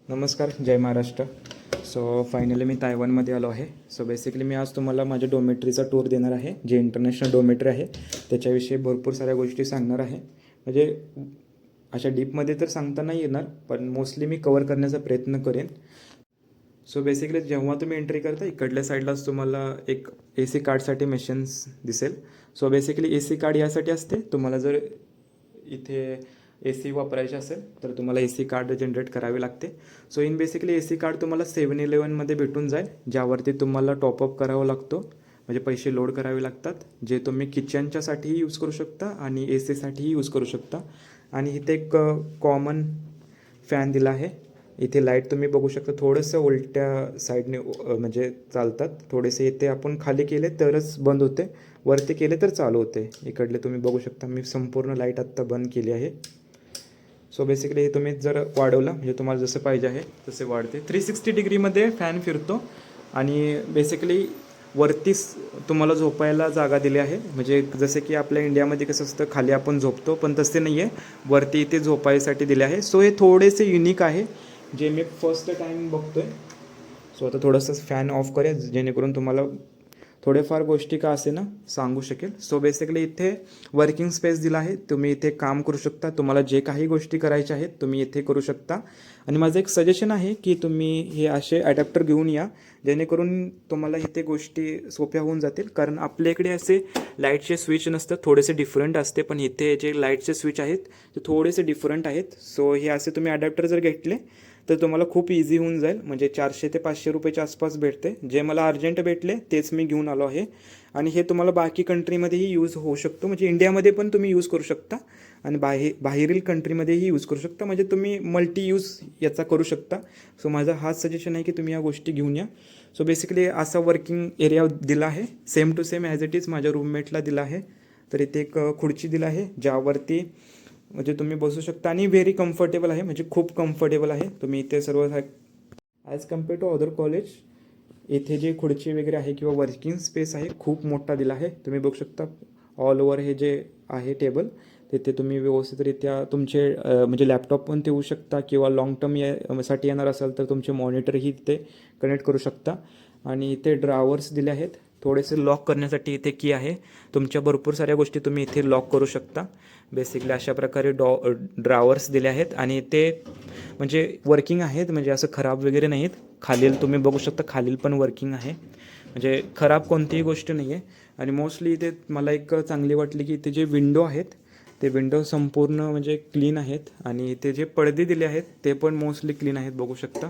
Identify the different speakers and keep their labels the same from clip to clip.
Speaker 1: नमस्कार, जय Maharashtra. So finally मी तायवानमध्ये आलो आहे. सो बेसिकली मी आज तुम्हाला माझ्या डोमेट्रीचा टूर देणार आहे, जे इंटरनॅशनल डोमेट्री आहे त्याच्याविषयी भरपूर साऱ्या गोष्टी सांगणार आहे. म्हणजे अशा डीपमध्ये तर सांगता नाही येणार, पण मोस्टली मी कवर करण्याचा प्रयत्न करेन. सो बेसिकली जेव्हा तुम्ही एंट्री करता इकडल्या साईडलाच तुम्हाला एक ए सी कार्डसाठी मशीन्स दिसेल. So basically A C card यासाठी असते, तुम्हाला जर इथे ए सी वापरायचे असेल तर तुम्हाला ए सी कार्ड जनरेट करावे लागते. So in basically A C card तुम्हाला 7-Elevenमध्ये भेटून जाईल, ज्यावरती तुम्हाला टॉपअप करावा लागतो, म्हणजे पैसे लोड करावे लागतात, जे तुम्ही किचनच्यासाठीही यूज करू शकता आणि ए सीसाठीही यूज करू शकता. आणि इथे एक कॉमन फॅन दिला आहे. इथे लाईट तुम्ही बघू शकता, थोडंसं उलट्या साईडने म्हणजे चालतात. थोडेसे इथे आपण खाली केले तरच बंद होते, वरती केले तर चालू होते. इकडले तुम्ही बघू शकता, मी संपूर्ण लाईट आत्ता बंद केली आहे. सो बेसिकली तुम्ही जर वाढवलं म्हणजे तुम्हाला जसं पाहिजे आहे तसे वाढते. 360 डिग्रीमध्ये फॅन फिरतो आणि बेसिकली वरतीच तुम्हाला झोपायला जागा दिली आहे. म्हणजे जसे की आपल्या इंडियामध्ये कसं असतं, खाली आपण झोपतो, पण तसे नाही आहे, वरती इथे झोपायसाठी दिले आहे. सो हे थोडेसे युनिक आहे, जे मी फर्स्ट टाईम बघतो आहे. सो आता थोडंसं फॅन ऑफ करेल, जेणेकरून तुम्हाला थोडेफार गोष्टी का असे ना सांगू शकेल. सो बेसिकली इथे वर्किंग स्पेस दिला आहे, तुम्ही इथे काम करू शकता. तुम्हाला जे काही गोष्टी करायच्या आहेत तुम्ही इथे करू शकता. आणि माझं एक सजेशन आहे की तुम्ही हे असे ॲडॅप्टर घेऊन या, जेणेकरून तुम्हाला इथे गोष्टी सोप्या होऊन जातील. कारण आपल्या इकडे असे लाईटचे स्विच नसतात, थोडेसे डिफरंट असते, पण इथे जे लाईटचे स्विच आहेत ते थोडेसे डिफरंट आहेत. सो हे असे तुम्ही ॲडॅप्टर जर घेतले तर तुम्हाला खूप इझी होऊन जाईल. म्हणजे 400 ते 500 रुपयाच्या आसपास भेटते. जे मला अर्जंट भेटले तेच मी घेऊन आलो आहे. आणि हे तुम्हाला बाकी कंट्रीमध्येही यूज होऊ शकतो, म्हणजे इंडियामध्ये पण तुम्ही यूज करू शकता आणि बाहेरील कंट्रीमध्येही यूज करू शकता. म्हणजे तुम्ही मल्टी यूज याचा करू शकता. सो माझा हाच सजेशन आहे की तुम्ही या गोष्टी घेऊन या. सो बेसिकली असा वर्किंग एरिया दिला आहे, same to same as it is माझ्या रूममेटला दिला आहे. तर इथे एक खुर्ची दिला आहे, ज्यावरती म्हणजे तुम्ही बसू शकता आणि व्हेरी कम्फर्टेबल आहे, म्हणजे खूप कम्फर्टेबल आहे. तुम्ही इथे सर्व as compare to other college इथे जे खुर्ची वगैरे आहे किंवा वर्किंग स्पेस आहे खूप मोठा दिला आहे. तुम्ही बघू शकता ऑल ओव्हर हे जे आहे टेबल, तिथे तुम्ही व्यवस्थितरित्या तुमचे म्हणजे लॅपटॉप पण ठेवू शकता किंवा लाँग टर्म साठी येणार असाल तर तुमचे मॉनिटरही इथे कनेक्ट करू शकता. आणि इथे ड्रावर्स दिले आहेत, थोडेसे लॉक करण्यासाठी इथे की आहे. तुमच्या भरपूर साऱ्या गोष्टी तुम्ही इथे लॉक करू शकता. बेसिकली अशा प्रकारे ड्रावर्स दिले आहेत आणि ते म्हणजे वर्किंग आहेत, म्हणजे असं खराब वगैरे नाहीत. खालील तुम्ही बघू शकता, खालील पण वर्किंग आहे, म्हणजे खराब कोणतीही गोष्ट नाही आहे. आणि मोस्टली इथे मला एक चांगली वाटली की इथे जे विंडो आहेत ते विंडो संपूर्ण म्हणजे क्लीन आहेत. आणि इथे जे पडदे दिले आहेत ते पण मोस्टली क्लीन आहेत, बघू शकता.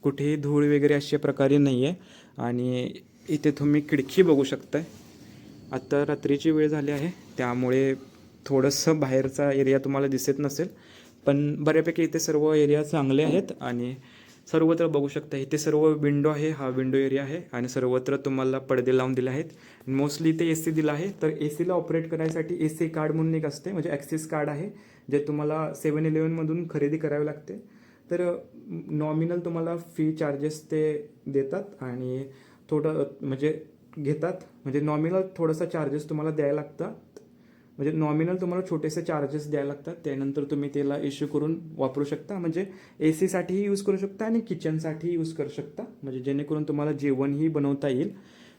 Speaker 1: कुठेही धूळ वगैरे अशा प्रकारे नाही आहे. आणि इथे तुम्ही खिडकी बघू शकताय. आत्ता रात्रीची वेळ झाली आहे, त्यामुळे थोडंसं बाहेरचा एरिया तुम्हाला दिसत नसेल, पण बऱ्यापैकी इथे सर्व एरिया चांगले आहेत. आणि सर्वत्र बघू शकता इथे सर्व विंडो आहे, हा विंडो एरिया आहे. आणि सर्वत्र तुम्हाला पडदे लावून दिले आहेत. मोस्टली इथे ए सी दिला आहे. तर ए सीला ऑपरेट करायसाठी ए सी कार्ड म्हणून एक असते, म्हणजे ॲक्सेस कार्ड आहे, जे तुम्हाला 7-Elevenमधून खरेदी करावे लागते. तर नॉमिनल तुम्हाला फी चार्जेस ते देतात आणि थोडं म्हणजे घेतात, म्हणजे नॉमिनल थोडंसं चार्जेस तुम्हाला द्यायला लागतात. म्हणजे नॉमिनल तुम्हाला छोटेसे चार्जेस द्यायला लागतात, त्यानंतर तुम्ही त्याला इश्यू करून वापरू शकता. म्हणजे ए सीसाठीही यूज करू शकता आणि किचनसाठीही यूज करू शकता, म्हणजे जेणेकरून तुम्हाला जेवणही बनवता येईल.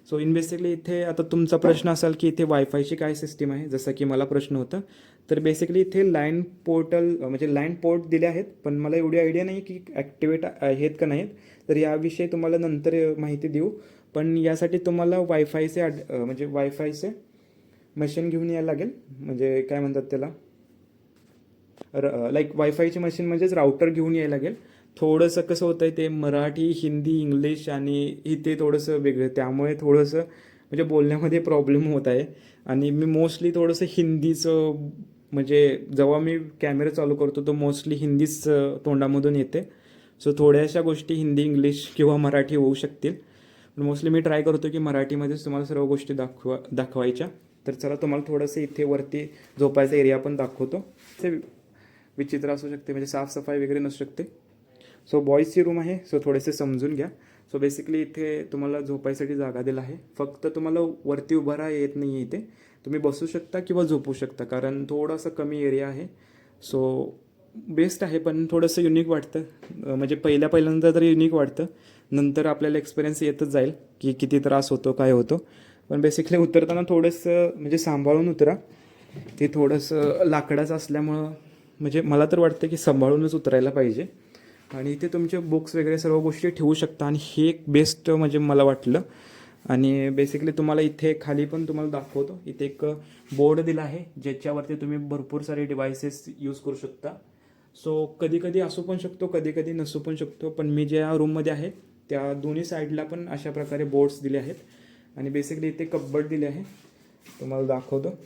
Speaker 1: सो इन बेसिकली इथे आता तुमचा प्रश्न असाल की इथे वायफायची काय सिस्टीम आहे, जसं की मला प्रश्न होता. तर बेसिकली इथे लाईन पोर्टल म्हणजे लाईन पोर्ट दिले आहेत, पण मला एवढी आयडिया नाही की ॲक्टिवेट आहेत का नाहीत. तर याविषयी तुम्हाला नंतर माहिती देऊ. पण यासाठी तुम्हाला म्हणजे वायफायचे मशीन घेऊन यायला लागेल. म्हणजे काय म्हणतात त्याला, लाईक वायफायची मशीन म्हणजेच राऊटर घेऊन यायला लागेल. थोडंसं कसं होतं आहे ते मराठी, हिंदी, इंग्लिश आणि इथे थोडंसं वेगळं, त्यामुळे थोडंसं म्हणजे बोलण्यामध्ये प्रॉब्लेम होत आहे. आणि मी मोस्टली थोडंसं हिंदीचं म्हणजे जेव्हा मी कॅमेरा चालू करतो तर मोस्टली हिंदीच तोंडामधून येते. सो थोड्याशा गोष्टी हिंदी, इंग्लिश किंवा मराठी होऊ शकतील. मोस्टली मी ट्राय करतो की मराठीमध्येच तुम्हाला सर्व गोष्टी दाखवायच्या. तर चला तुम्हाला थोडंसं इथे वरती झोपायचा एरिया पण दाखवतो. ते विचित्र असू शकते, म्हणजे साफसफाई वगैरे नसू शकते. सो बॉईजची रूम आहे, सो थोडेसे समजून घ्या. सो बेसिकली इथे तुम्हाला झोपायसाठी जागा दिला आहे. फक्त तुम्हाला वरती उभं राहा येत नाही आहे, इथे तुम्ही बसू शकता किंवा झोपू शकता, कारण थोडासा कमी एरिया आहे. सो बेस्ट आहे, पण थोडंसं युनिक वाटतं. म्हणजे पहिल्यांदा तर युनिक वाटतं, नंतर आपल्याला एक्सपिरियन्स येतच जाईल की किती त्रास होतो काय होतो. पण बेसिकली उतरताना थोडंसं म्हणजे सांभाळून उतरा. ते थोडंसं लाकडाचं असल्यामुळं म्हणजे मला तर वाटतं की सांभाळूनच उतरायला पाहिजे. आणि इथे तुमचे बुक्स वगैरे सर्व गोष्टी ठेवू शकता, आणि हे एक बेस्ट म्हणजे मला वाटलं. आणि बेसिकली तुम्हाला इथे खाली पण तुम्हाला दाखवतो, इथे एक बोर्ड दिला आहे ज्याच्यावरती तुम्ही भरपूर सारे डिव्हायसेस यूज करू शकता. सो कधी कधी असू पण शकतो, कधी कधी नसू पण शकतो, पण मी ज्या रूममध्ये आहे त्या दोन्ही साईडला पण अशा प्रकारे बोर्ड्स दिले आहेत. आणि बेसिकली इथे कप्बर्ड दिले आहे, तुम्हाला दाखवतो.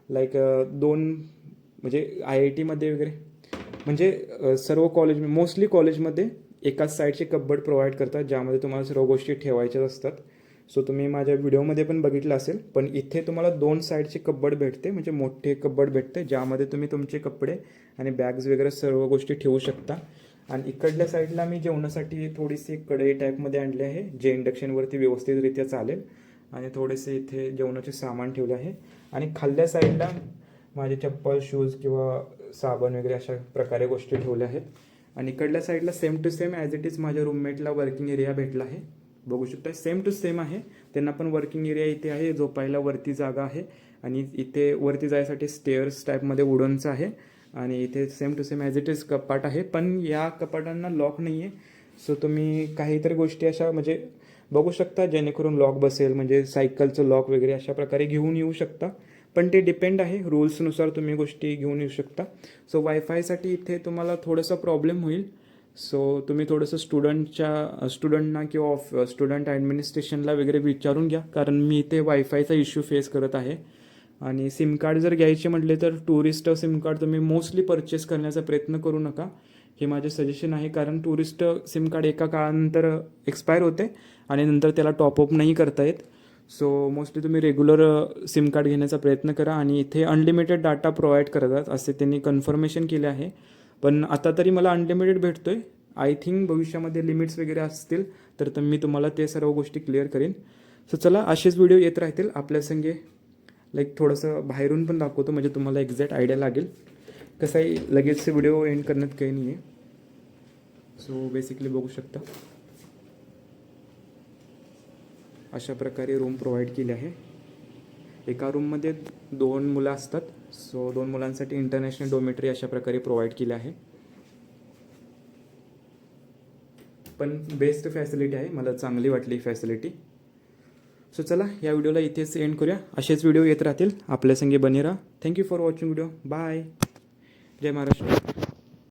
Speaker 1: लाईक दोन म्हणजे IIT-मध्ये वगैरे म्हणजे सर्व कॉलेज मोस्टली कॉलेजमध्ये एकाच साईडचे कप्बर्ड प्रोव्हाइड करतात ज्यामध्ये तुम्हाला सर्व गोष्टी ठेवायच्याच असतात. सो तुम्ही माझ्या व्हिडिओमध्ये पण बघितलं असेल, पण इथे तुम्हाला 2 साईडचे कप्बर्ड भेटते, म्हणजे मोठे कप्बर्ड भेटते ज्यामध्ये तुम्ही तुमचे कपडे आणि बॅग्स वगैरे सर्व गोष्टी ठेवू शकता. आणि इकडल्या साईडला मी जेवणासाठी थोडीशी कढई टाईपमध्ये आणली आहे, जे इंडक्शनवरती व्यवस्थितरित्या चालेल. आणि थोडेसे इथे जेवणाचे सामान ठेवले आहे. आणि खाल्ल्या साईडला माझे चप्पल, शूज किंवा साबण वगैरे अशा प्रकारे गोष्टी ठेवल्या आहेत. आणि इकडल्या साईडला same to same as it is माझ्या रूममेटला वर्किंग एरिया भेटला आहे, बघू शकता. सेम टू सेम आहे, त्यांना पण वर्किंग एरिया इथे आहे, झोपायला वरती जागा आहे. आणि इथे वरती जायसाठी स्टेअर्स टाईपमध्ये वुडनचं आहे. आणि इथे same to same as it is कपाट आहे, पण या कपाटांना लॉक नाही आहे. सो तुम्ही काहीतरी गोष्टी अशा म्हणजे बघू शकता जेणेकरून लॉक बसेल, म्हणजे सायकलचं लॉक वगैरे अशा प्रकारे घेऊन येऊ शकता. पण ते डिपेंड आहे, रूल्सनुसार तुम्ही गोष्टी घेऊन येऊ शकता. सो वायफायसाठी इथे तुम्हाला थोडंसं प्रॉब्लेम होईल. सो तुम्ही थोडंसं स्टुडंटना किंवा स्टुडंट ॲडमिनिस्ट्रेशनला वगैरे विचारून घ्या, कारण मी इथे वायफायचा इश्यू फेस करत आहे. आणि सिम कार्ड जर घ्यायचे म्हटले तर टुरिस्ट सिम कार्ड तुम्ही मोस्टली परचेस करण्याचा प्रयत्न करू नका, हे माझे सजेशन आहे. कारण टुरिस्ट सिम कार्ड एका काळानंतर एक्सपायर होते आणि नंतर त्याला टॉपअप नाही करता येत. सो मोस्टली तुम्ही रेग्युलर सिम कार्ड घेण्याचा प्रयत्न करा. आणि इथे अनलिमिटेड डाटा प्रोव्हाइड करतात असे त्यांनी कन्फर्मेशन केले आहे. पण आता तरी मला अनलिमिटेड भेटतो आहे. आय थिंक भविष्यामध्ये लिमिट्स वगैरे असतील तर मी तुम्हाला ते सर्व गोष्टी क्लिअर करेन. सो चला, असेच व्हिडिओ येत राहतील आपल्यासंगे. लाईक थोडंसं बाहेरून पण दाखवतो म्हणजे तुम्हाला एक्झॅक्ट आयडिया लागेल. कसं आहे, लगेच व्हिडिओ एंड करण्यात काही नाही आहे. सो बेसिकली बघू शकता अशा प्रकारे रूम प्रोव्हाइड केली आहे. एका रूममध्ये 2 मुलं असतात. सो 2 मुलांसाठी इंटरनॅशनल डॉर्मेटरी अशा प्रकारे प्रोव्हाइड केली आहे. पण बेस्ट फॅसिलिटी आहे, मला चांगली वाटली फॅसिलिटी. सो चला, या व्हिडिओला इथेच एंड करूया. असेच व्हिडिओ येत राहतील आपल्यासंगे, बने राहा. Thank you for watching video. Bye. जय महाराष्ट्र.